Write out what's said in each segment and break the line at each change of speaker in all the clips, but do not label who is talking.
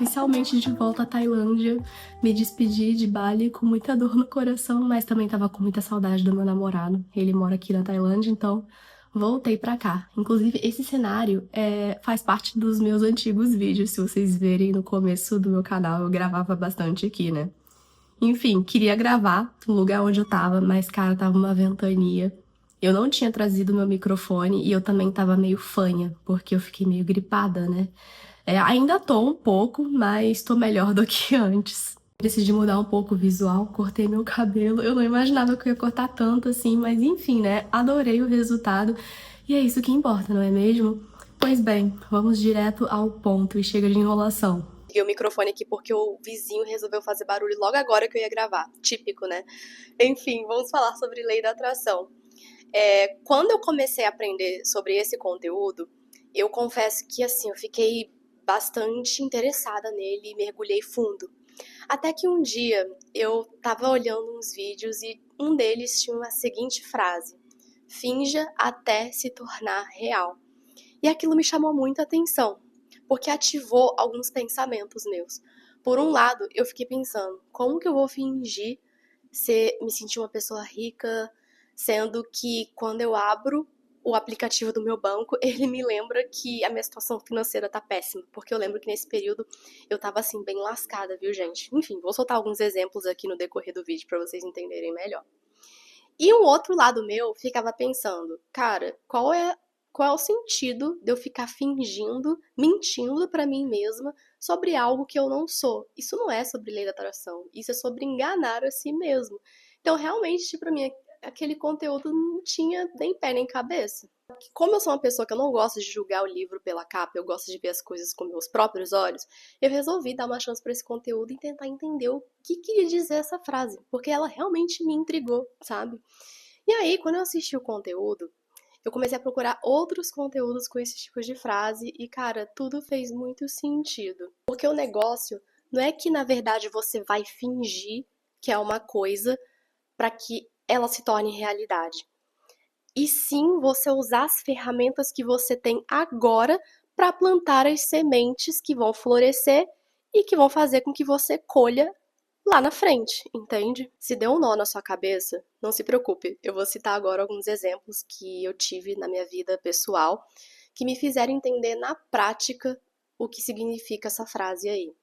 oficialmente de volta à Tailândia. Me despedi de Bali com muita dor no coração, mas também tava com muita saudade do meu namorado. Ele mora aqui na Tailândia, então voltei pra cá. Inclusive, esse cenário faz parte dos meus antigos vídeos. Se vocês verem no começo do meu canal, eu gravava bastante aqui, né? Enfim, queria gravar no lugar onde eu tava, mas, cara, tava uma ventania. Eu não tinha trazido meu microfone e eu também tava meio fanha, porque eu fiquei meio gripada, né? Ainda tô um pouco, mas tô melhor do que antes. Decidi mudar um pouco o visual, cortei meu cabelo. Eu não imaginava que eu ia cortar tanto assim, mas enfim, né? Adorei o resultado. E é isso que importa, não é mesmo? Pois bem, vamos direto ao ponto e chega de enrolação. Liguei o microfone aqui porque o vizinho resolveu fazer barulho logo agora que eu ia gravar. Típico, né? Enfim, vamos falar sobre lei da atração. Quando eu comecei a aprender sobre esse conteúdo, eu confesso que assim, eu fiquei bastante interessada nele e mergulhei fundo. Até que um dia eu tava olhando uns vídeos e um deles tinha a seguinte frase: finja até se tornar real. E aquilo me chamou muita atenção, porque ativou alguns pensamentos meus. Por um lado, eu fiquei pensando, como que eu vou fingir me sentir uma pessoa rica, sendo que quando eu abro o aplicativo do meu banco, ele me lembra que a minha situação financeira tá péssima, porque eu lembro que nesse período eu tava assim bem lascada, viu, gente? Enfim, vou soltar alguns exemplos aqui no decorrer do vídeo pra vocês entenderem melhor. E um outro lado meu ficava pensando, cara, qual é o sentido de eu ficar fingindo, mentindo pra mim mesma sobre algo que eu não sou? Isso não é sobre lei da atração, isso é sobre enganar a si mesmo. Então, realmente, pra mim, aquele conteúdo não tinha nem pé nem cabeça. Como eu sou uma pessoa que eu não gosto de julgar o livro pela capa, eu gosto de ver as coisas com meus próprios olhos, eu resolvi dar uma chance pra esse conteúdo e tentar entender o que queria dizer essa frase, porque ela realmente me intrigou, sabe? E aí, quando eu assisti o conteúdo, eu comecei a procurar outros conteúdos com esse tipo de frase e, cara, tudo fez muito sentido. Porque o negócio não é que, na verdade, você vai fingir que é uma coisa para que ela se torne realidade. E sim você usar as ferramentas que você tem agora para plantar as sementes que vão florescer e que vão fazer com que você colha lá na frente, entende? Se deu um nó na sua cabeça, não se preocupe. Eu vou citar agora alguns exemplos que eu tive na minha vida pessoal que me fizeram entender na prática o que significa essa frase aí.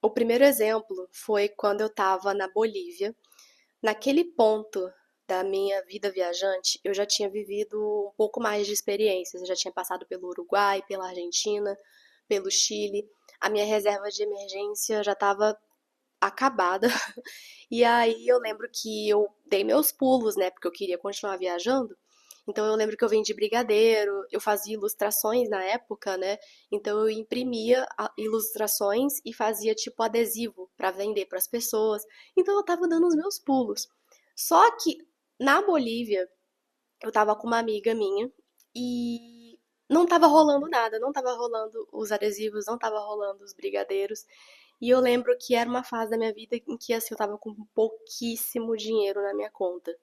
O primeiro exemplo foi quando eu estava na Bolívia. Naquele ponto da minha vida viajante, eu já tinha vivido um pouco mais de experiências. Eu já tinha passado pelo Uruguai, pela Argentina, pelo Chile. A minha reserva de emergência já estava acabada. E aí eu lembro que eu dei meus pulos, né? Porque eu queria continuar viajando. Então eu lembro que eu vendi brigadeiro, eu fazia ilustrações na época, né? Então eu imprimia ilustrações e fazia tipo adesivo para vender para as pessoas. Então eu tava dando os meus pulos. Só que na Bolívia eu tava com uma amiga minha e não tava rolando nada, não tava rolando os adesivos, não tava rolando os brigadeiros. E eu lembro que era uma fase da minha vida em que assim, eu tava com pouquíssimo dinheiro na minha conta.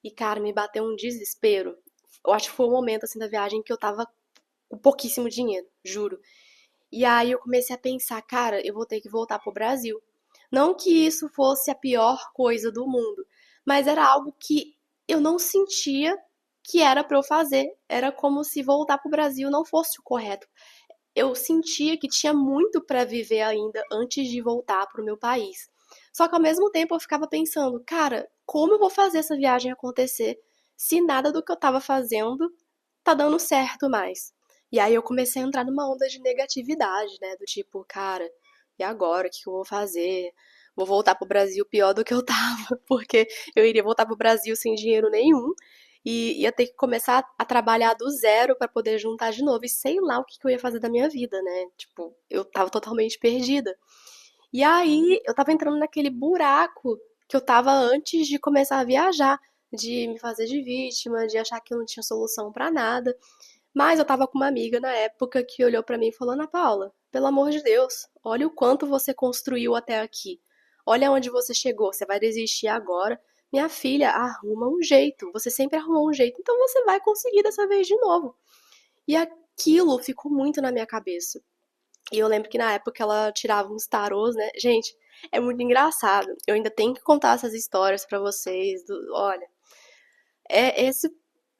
E, cara, me bateu um desespero. Eu acho que foi o momento, assim, da viagem que eu tava com pouquíssimo dinheiro, juro. E aí eu comecei a pensar, cara, eu vou ter que voltar pro Brasil. Não que isso fosse a pior coisa do mundo, mas era algo que eu não sentia que era pra eu fazer. Era como se voltar pro Brasil não fosse o correto. Eu sentia que tinha muito pra viver ainda antes de voltar pro meu país. Só que ao mesmo tempo eu ficava pensando, cara, como eu vou fazer essa viagem acontecer se nada do que eu tava fazendo tá dando certo mais? E aí eu comecei a entrar numa onda de negatividade, né? Do tipo, cara, e agora? O que eu vou fazer? Vou voltar pro Brasil pior do que eu tava, porque eu iria voltar pro Brasil sem dinheiro nenhum e ia ter que começar a trabalhar do zero pra poder juntar de novo. E sei lá o que eu ia fazer da minha vida, né? Tipo, eu tava totalmente perdida. E aí eu tava entrando naquele buraco que eu tava antes de começar a viajar, de me fazer de vítima, de achar que eu não tinha solução pra nada. Mas eu tava com uma amiga na época que olhou pra mim e falou: Ana Paula, pelo amor de Deus, olha o quanto você construiu até aqui. Olha onde você chegou. Você vai desistir agora? Minha filha, arruma um jeito. Você sempre arrumou um jeito, então você vai conseguir dessa vez de novo. E aquilo ficou muito na minha cabeça. E eu lembro que na época ela tirava uns tarôs, né? Gente, é muito engraçado. Eu ainda tenho que contar essas histórias pra vocês. Olha, esse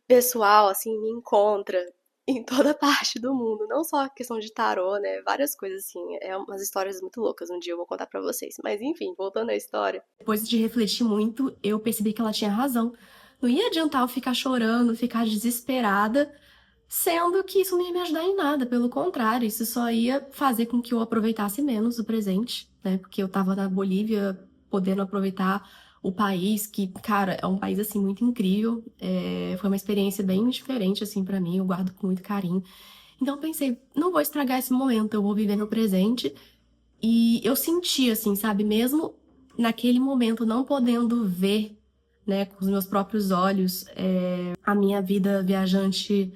pessoal, assim, me encontra em toda parte do mundo. Não só a questão de tarô, né? Várias coisas, assim. É umas histórias muito loucas. Um dia eu vou contar pra vocês. Mas enfim, voltando à história. Depois de refletir muito, eu percebi que ela tinha razão. Não ia adiantar eu ficar chorando, ficar desesperada, sendo que isso não ia me ajudar em nada. Pelo contrário, isso só ia fazer com que eu aproveitasse menos o presente, né? Porque eu tava na Bolívia podendo aproveitar o país, que, cara, é um país, assim, muito incrível. Foi uma experiência bem diferente, assim, pra mim. Eu guardo com muito carinho. Então eu pensei, não vou estragar esse momento, eu vou viver no presente. E eu senti, assim, sabe, mesmo naquele momento não podendo ver, né, com os meus próprios olhos, a minha vida viajante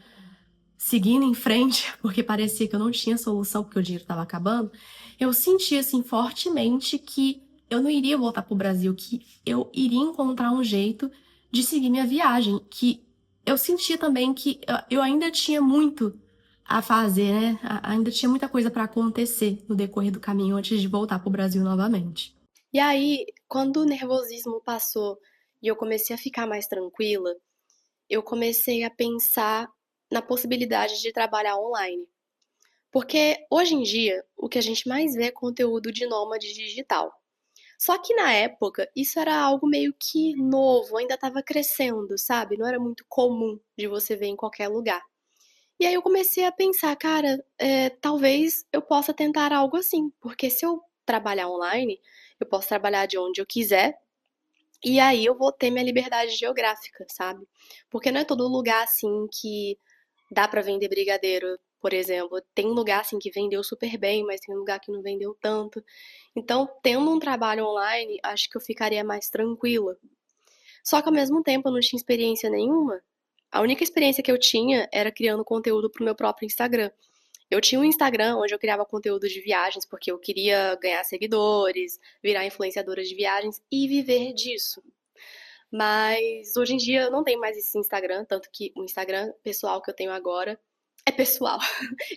seguindo em frente, porque parecia que eu não tinha solução, porque o dinheiro estava acabando, eu senti, assim, fortemente que eu não iria voltar pro Brasil, que eu iria encontrar um jeito de seguir minha viagem, que eu sentia também que eu ainda tinha muito a fazer, né? Ainda tinha muita coisa para acontecer no decorrer do caminho antes de voltar pro Brasil novamente. E aí, quando o nervosismo passou e eu comecei a ficar mais tranquila, eu comecei a pensar na possibilidade de trabalhar online. Porque hoje em dia, o que a gente mais vê é conteúdo de nômade digital. Só que na época, isso era algo meio que novo, ainda estava crescendo, sabe? Não era muito comum de você ver em qualquer lugar. E aí eu comecei a pensar, cara, talvez eu possa tentar algo assim, porque se eu trabalhar online, eu posso trabalhar de onde eu quiser, e aí eu vou ter minha liberdade geográfica, sabe? Porque não é todo lugar assim que dá pra vender brigadeiro, por exemplo. Tem lugar assim que vendeu super bem, mas tem lugar que não vendeu tanto. Então, tendo um trabalho online, acho que eu ficaria mais tranquila. Só que ao mesmo tempo eu não tinha experiência nenhuma. A única experiência que eu tinha era criando conteúdo pro meu próprio Instagram. Eu tinha um Instagram onde eu criava conteúdo de viagens porque eu queria ganhar seguidores, virar influenciadora de viagens e viver disso. Mas hoje em dia eu não tenho mais esse Instagram, tanto que o Instagram pessoal que eu tenho agora é pessoal.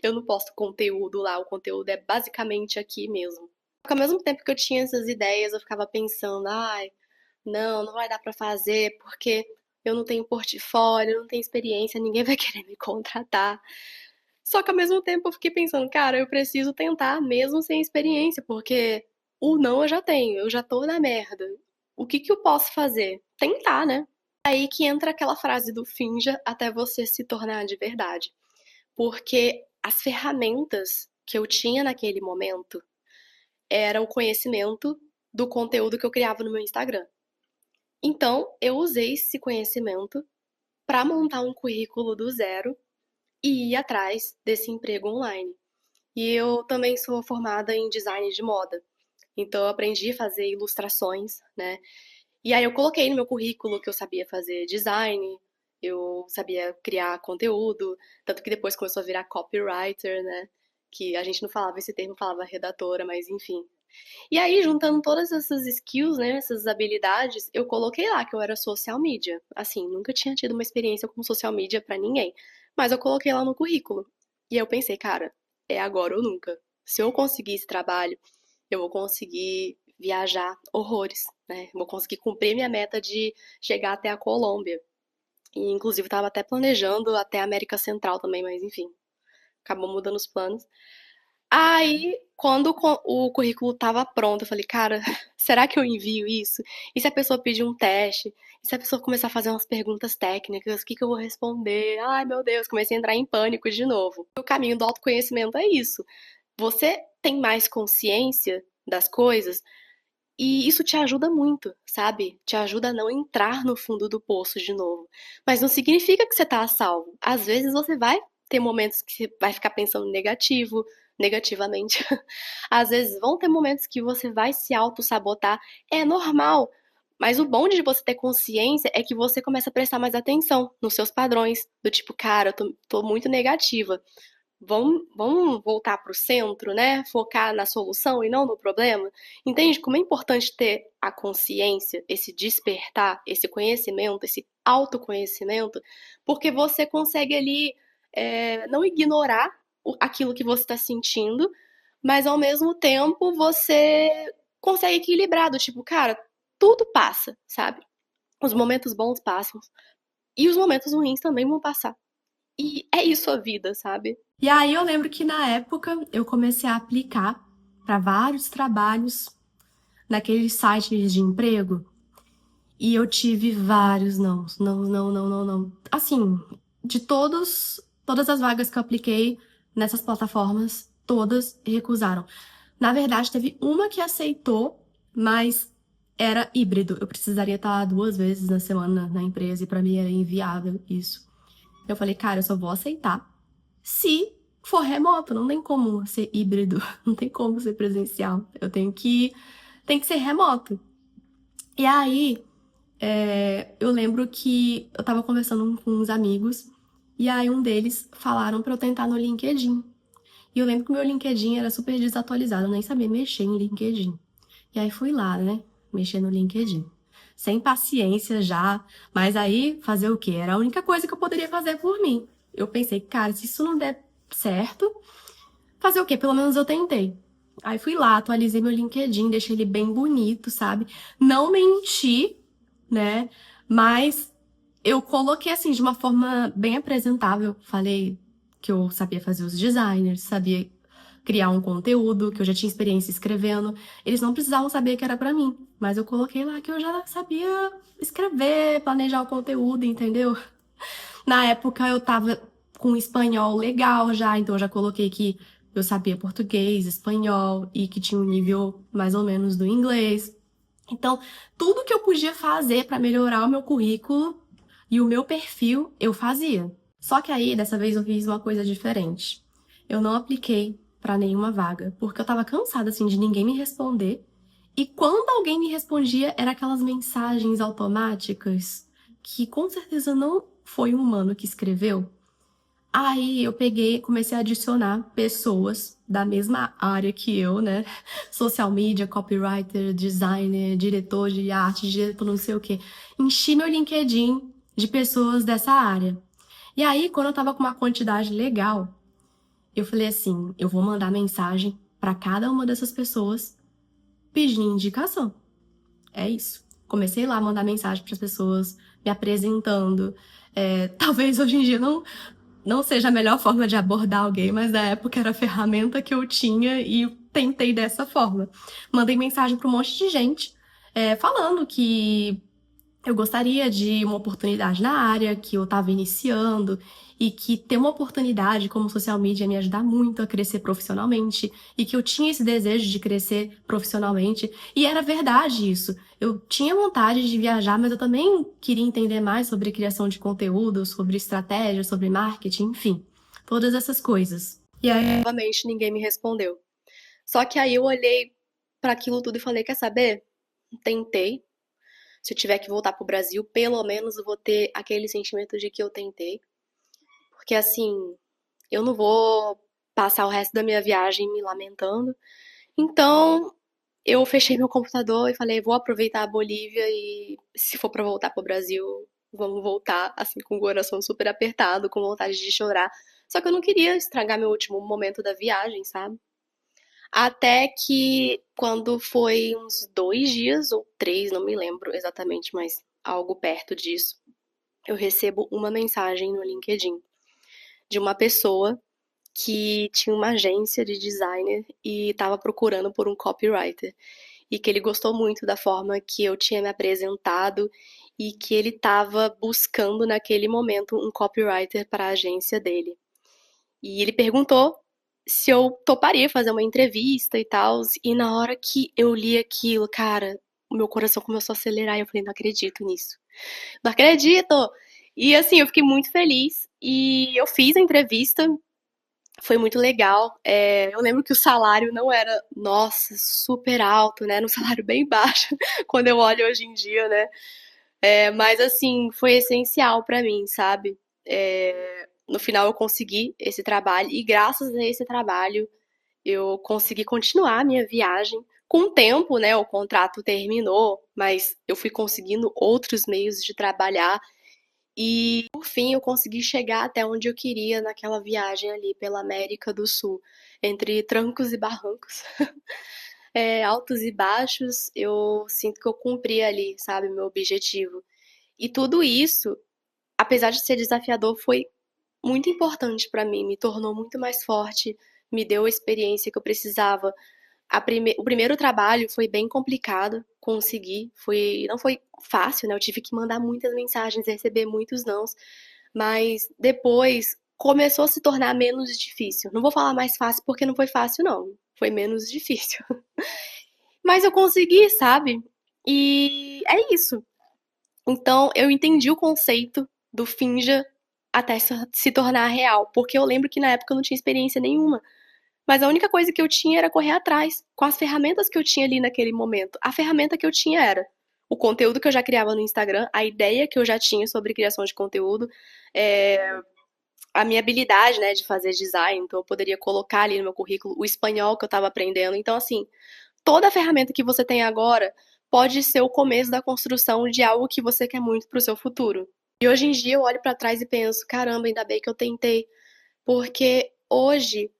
Eu não posto conteúdo lá, o conteúdo é basicamente aqui mesmo. Porque ao mesmo tempo que eu tinha essas ideias, eu ficava pensando, ai, não vai dar pra fazer porque eu não tenho portfólio, eu não tenho experiência, ninguém vai querer me contratar. Só que ao mesmo tempo eu fiquei pensando, cara, eu preciso tentar mesmo sem experiência, porque o não eu já tenho, eu já tô na merda. O que que eu posso fazer? Tentar, né? Aí que entra aquela frase do finja até você se tornar de verdade. Porque as ferramentas que eu tinha naquele momento era o conhecimento do conteúdo que eu criava no meu Instagram. Então, eu usei esse conhecimento para montar um currículo do zero e ir atrás desse emprego online. E eu também sou formada em design de moda. Então eu aprendi a fazer ilustrações, né? E aí eu coloquei no meu currículo que eu sabia fazer design, eu sabia criar conteúdo, tanto que depois começou a virar copywriter, né? Que a gente não falava esse termo, falava redatora, mas enfim. E aí, juntando todas essas skills, né, essas habilidades, eu coloquei lá que eu era social media. Assim, nunca tinha tido uma experiência com social media pra ninguém, mas eu coloquei lá no currículo. E aí eu pensei, cara, é agora ou nunca. Se eu conseguir esse trabalho, eu vou conseguir viajar horrores, né? Vou conseguir cumprir minha meta de chegar até a Colômbia. E inclusive estava até planejando até a América Central também, mas enfim, acabou mudando os planos. Aí, quando o currículo tava pronto, eu falei, cara, será que eu envio isso? E se a pessoa pedir um teste? E se a pessoa começar a fazer umas perguntas técnicas, o que que eu vou responder? Ai, meu Deus, comecei a entrar em pânico de novo. O caminho do autoconhecimento é isso. Você tem mais consciência das coisas e isso te ajuda muito, sabe? Te ajuda a não entrar no fundo do poço de novo. Mas não significa que você tá a salvo. Às vezes você vai ter momentos que você vai ficar pensando negativo, negativamente. Às vezes vão ter momentos que você vai se auto-sabotar. É normal. Mas o bom de você ter consciência é que você começa a prestar mais atenção nos seus padrões. Do tipo, cara, eu tô muito negativa. Vamos voltar para o centro, né? Focar na solução e não no problema. Entende como é importante ter a consciência, esse despertar, esse conhecimento, esse autoconhecimento, porque você consegue ali não ignorar aquilo que você está sentindo, mas ao mesmo tempo você consegue equilibrar do tipo, cara, tudo passa, sabe? Os momentos bons passam e os momentos ruins também vão passar. E é isso a vida, sabe? E aí eu lembro que na época eu comecei a aplicar para vários trabalhos naqueles sites de emprego e eu tive vários não, não, não, não, não, não. Assim, de todas as vagas que eu apliquei nessas plataformas, todas recusaram. Na verdade, teve uma que aceitou, mas era híbrido. Eu precisaria estar 2 vezes na semana na empresa e pra mim era inviável isso. Eu falei, cara, eu só vou aceitar se for remoto. Não tem como ser híbrido, não tem como ser presencial. Tem que ser remoto. E aí, eu lembro que eu tava conversando com uns amigos e aí um deles falaram pra eu tentar no LinkedIn. E eu lembro que o meu LinkedIn era super desatualizado, eu nem sabia mexer em LinkedIn. E aí fui lá, né? Mexer no LinkedIn. Sem paciência já. Mas aí, fazer o quê? Era a única coisa que eu poderia fazer por mim. Eu pensei, cara, se isso não der certo, fazer o quê? Pelo menos eu tentei. Aí fui lá, atualizei meu LinkedIn, deixei ele bem bonito, sabe? Não menti, né? Mas eu coloquei assim de uma forma bem apresentável. Falei que eu sabia fazer os designers, sabia criar um conteúdo, que eu já tinha experiência escrevendo. Eles não precisavam saber que era pra mim, mas eu coloquei lá que eu já sabia escrever, planejar o conteúdo, entendeu? Na época eu tava com espanhol legal já, então eu já coloquei que eu sabia português, espanhol e que tinha um nível mais ou menos do inglês. Então, tudo que eu podia fazer para melhorar o meu currículo e o meu perfil, eu fazia. Só que aí, dessa vez, eu fiz uma coisa diferente. Eu não apliquei para nenhuma vaga, porque eu tava cansada assim de ninguém me responder. E quando alguém me respondia, era aquelas mensagens automáticas que com certeza não foi um humano que escreveu. Aí eu peguei e comecei a adicionar pessoas da mesma área que eu, né? Social media, copywriter, designer, diretor de arte, diretor não sei o quê. Enchi meu LinkedIn de pessoas dessa área. E aí, quando eu tava com uma quantidade legal, eu falei assim, eu vou mandar mensagem para cada uma dessas pessoas pedindo indicação. É isso. Comecei lá a mandar mensagem para as pessoas, me apresentando. Talvez hoje em dia não seja a melhor forma de abordar alguém, mas na época era a ferramenta que eu tinha e tentei dessa forma. Mandei mensagem para um monte de gente, falando que eu gostaria de uma oportunidade na área, que eu estava iniciando e que ter uma oportunidade como social media ia me ajudar muito a crescer profissionalmente e que eu tinha esse desejo de crescer profissionalmente. E era verdade isso. Eu tinha vontade de viajar, mas eu também queria entender mais sobre criação de conteúdo, sobre estratégia, sobre marketing, enfim, todas essas coisas. E aí, novamente, ninguém me respondeu. Só que aí eu olhei para aquilo tudo e falei, quer saber? Tentei, se eu tiver que voltar pro Brasil, pelo menos eu vou ter aquele sentimento de que eu tentei. Porque assim, eu não vou passar o resto da minha viagem me lamentando. Então, eu fechei meu computador e falei, vou aproveitar a Bolívia e se for pra voltar pro Brasil, vamos voltar assim com o coração super apertado, com vontade de chorar. Só que eu não queria estragar meu último momento da viagem, sabe? Até que quando foi uns 2 dias ou 3, não me lembro exatamente, mas algo perto disso, eu recebo uma mensagem no LinkedIn de uma pessoa que tinha uma agência de designer e estava procurando por um copywriter. E que ele gostou muito da forma que eu tinha me apresentado e que ele estava buscando naquele momento um copywriter para a agência dele. E ele perguntou se eu toparia fazer uma entrevista e tal. E na hora que eu li aquilo, cara, o meu coração começou a acelerar e eu falei, não acredito nisso. Não acredito! E assim, eu fiquei muito feliz. E eu fiz a entrevista, foi muito legal. Eu lembro que o salário não era, nossa, super alto, né? Era um salário bem baixo, quando eu olho hoje em dia, né? Mas assim, foi essencial pra mim, sabe? No final eu consegui esse trabalho e graças a esse trabalho eu consegui continuar a minha viagem. Com o tempo, né, o contrato terminou, mas eu fui conseguindo outros meios de trabalhar E, por fim, eu consegui chegar até onde eu queria naquela viagem ali pela América do Sul, entre trancos e barrancos, altos e baixos, eu sinto que eu cumpri ali, sabe, meu objetivo. E tudo isso, apesar de ser desafiador, foi muito importante pra mim, me tornou muito mais forte, me deu a experiência que eu precisava. O primeiro trabalho foi bem complicado, consegui, não foi fácil, né? Eu tive que mandar muitas mensagens, receber muitos nãos, mas depois começou a se tornar menos difícil. Não vou falar mais fácil porque não foi fácil, não. Foi menos difícil. Mas eu consegui, sabe? E é isso. Então eu entendi o conceito do finja até se tornar real, porque eu lembro que na época eu não tinha experiência nenhuma. Mas a única coisa que eu tinha era correr atrás, com as ferramentas que eu tinha ali naquele momento. A ferramenta que eu tinha era o conteúdo que eu já criava no Instagram, a ideia que eu já tinha sobre criação de conteúdo, é, a minha habilidade, né, de fazer design. Então eu poderia colocar ali no meu currículo o espanhol que eu estava aprendendo. Então, assim, toda a ferramenta que você tem agora pode ser o começo da construção de algo que você quer muito para o seu futuro. E hoje em dia eu olho para trás e penso, caramba, ainda bem que eu tentei, porque hoje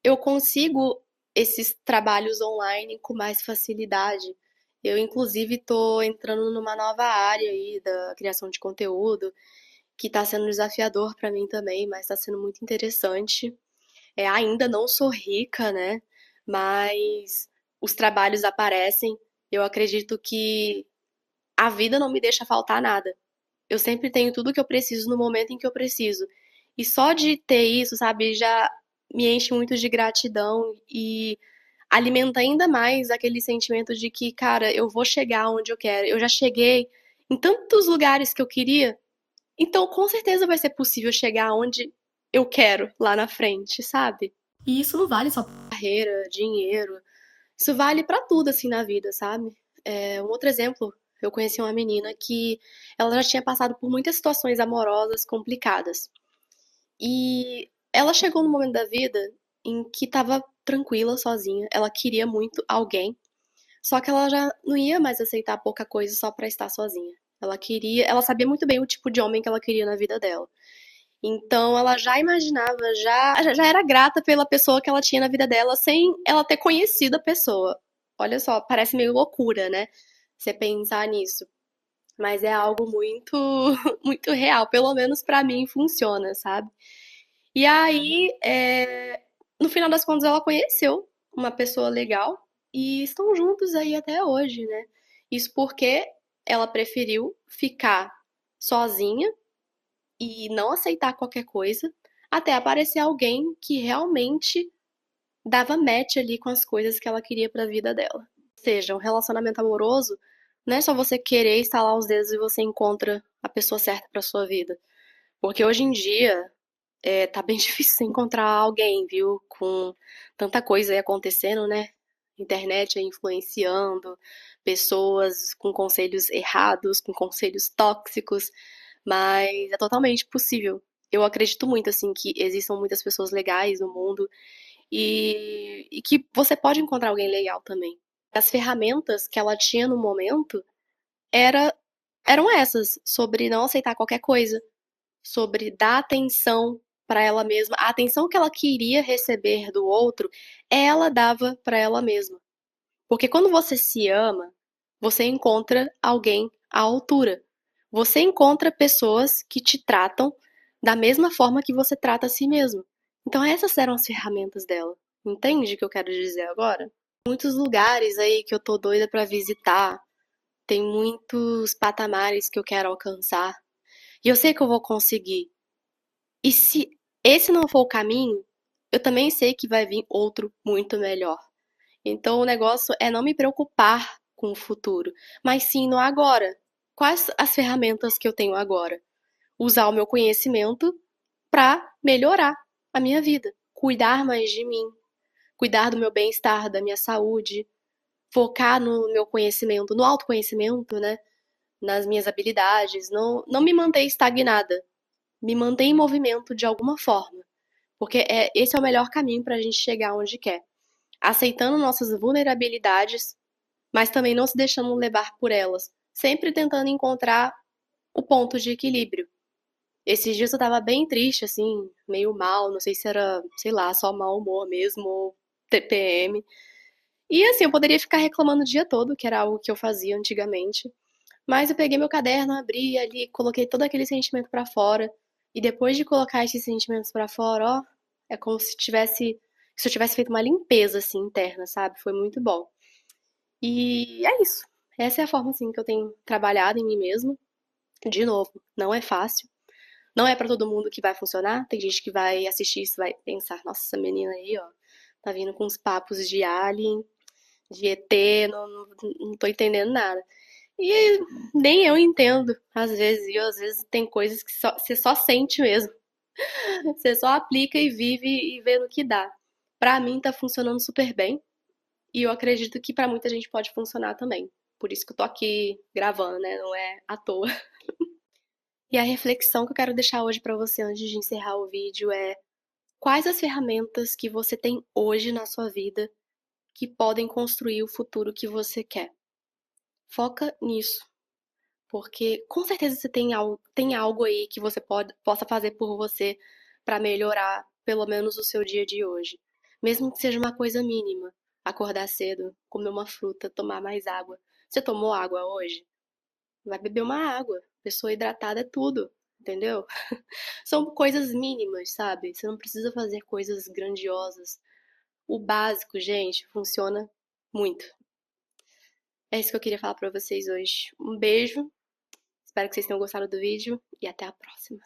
eu consigo esses trabalhos online com mais facilidade. Eu, inclusive, estou entrando numa nova área aí da criação de conteúdo, que está sendo desafiador para mim também, mas está sendo muito interessante. Ainda não sou rica, né? Mas os trabalhos aparecem. Eu acredito que a vida não me deixa faltar nada. Eu sempre tenho tudo que eu preciso no momento em que eu preciso. E só de ter isso, sabe, já me enche muito de gratidão e alimenta ainda mais aquele sentimento de que, cara, eu vou chegar onde eu quero. Eu já cheguei em tantos lugares que eu queria, então com certeza vai ser possível chegar onde eu quero lá na frente, sabe? E isso não vale só pra carreira, dinheiro. Isso vale pra tudo assim na vida, sabe? Um outro exemplo, eu conheci uma menina que ela já tinha passado por muitas situações amorosas complicadas. E ela chegou num momento da vida em que estava tranquila, sozinha. Ela queria muito alguém, só que ela já não ia mais aceitar pouca coisa só pra estar sozinha. Ela sabia muito bem o tipo de homem que ela queria na vida dela. Então ela já imaginava, já era grata pela pessoa que ela tinha na vida dela sem ela ter conhecido a pessoa. Olha só, parece meio loucura, né? Você pensar nisso. Mas é algo muito, muito real. Pelo menos pra mim funciona, sabe? E aí, no final das contas, ela conheceu uma pessoa legal e estão juntos aí até hoje, né? Isso porque ela preferiu ficar sozinha e não aceitar qualquer coisa até aparecer alguém que realmente dava match ali com as coisas que ela queria pra vida dela. Ou seja, um relacionamento amoroso não é só você querer estalar os dedos e você encontra a pessoa certa pra sua vida. Porque hoje em dia, tá bem difícil você encontrar alguém, viu? Com tanta coisa aí acontecendo, né? Internet aí influenciando, pessoas com conselhos errados, com conselhos tóxicos, mas é totalmente possível. Eu acredito muito, assim, que existam muitas pessoas legais no mundo e que você pode encontrar alguém legal também. As ferramentas que ela tinha no momento era, eram essas, sobre não aceitar qualquer coisa, sobre dar atenção para ela mesma. A atenção que ela queria receber do outro, ela dava para ela mesma. Porque quando você se ama, você encontra alguém à altura. Você encontra pessoas que te tratam da mesma forma que você trata a si mesmo. Então essas eram as ferramentas dela. Entende o que eu quero dizer agora? Muitos lugares aí que eu tô doida para visitar, tem muitos patamares que eu quero alcançar. E eu sei que eu vou conseguir. E se esse não for o caminho, eu também sei que vai vir outro muito melhor. Então o negócio é não me preocupar com o futuro, mas sim no agora. Quais as ferramentas que eu tenho agora? Usar o meu conhecimento para melhorar a minha vida, cuidar mais de mim, cuidar do meu bem-estar, da minha saúde, focar no meu conhecimento, no autoconhecimento, né? Nas minhas habilidades, não me manter estagnada, me manter em movimento de alguma forma. Porque esse é o melhor caminho para a gente chegar onde quer. Aceitando nossas vulnerabilidades, mas também não se deixando levar por elas. Sempre tentando encontrar o ponto de equilíbrio. Esses dias eu tava bem triste, assim, meio mal, não sei se era, sei lá, só mau humor mesmo, ou TPM. E assim, eu poderia ficar reclamando o dia todo, que era algo que eu fazia antigamente. Mas eu peguei meu caderno, abri ali, coloquei todo aquele sentimento pra fora. E depois de colocar esses sentimentos pra fora, ó, é como se eu tivesse feito uma limpeza assim interna, sabe? Foi muito bom. E é isso. Essa é a forma assim que eu tenho trabalhado em mim mesmo. De novo, não é fácil. Não é pra todo mundo que vai funcionar. Tem gente que vai assistir isso e vai pensar, nossa, essa menina aí, ó, tá vindo com uns papos de alien, de ET, não tô entendendo nada. E nem eu entendo, às vezes, e às vezes tem coisas que você só sente mesmo. Você só aplica e vive e vê no que dá. Pra mim tá funcionando super bem e eu acredito que pra muita gente pode funcionar também. Por isso que eu tô aqui gravando, né? Não é à toa. E a reflexão que eu quero deixar hoje pra você antes de encerrar o vídeo é: quais as ferramentas que você tem hoje na sua vida que podem construir o futuro que você quer? Foca nisso. Porque com certeza você tem algo aí que você possa fazer por você para melhorar pelo menos o seu dia de hoje. Mesmo que seja uma coisa mínima. Acordar cedo, comer uma fruta, tomar mais água. Você tomou água hoje? Vai beber uma água. Pessoa hidratada é tudo, entendeu? São coisas mínimas, sabe? Você não precisa fazer coisas grandiosas. O básico, gente, funciona muito. É isso que eu queria falar pra vocês hoje. Um beijo. Espero que vocês tenham gostado do vídeo e até a próxima.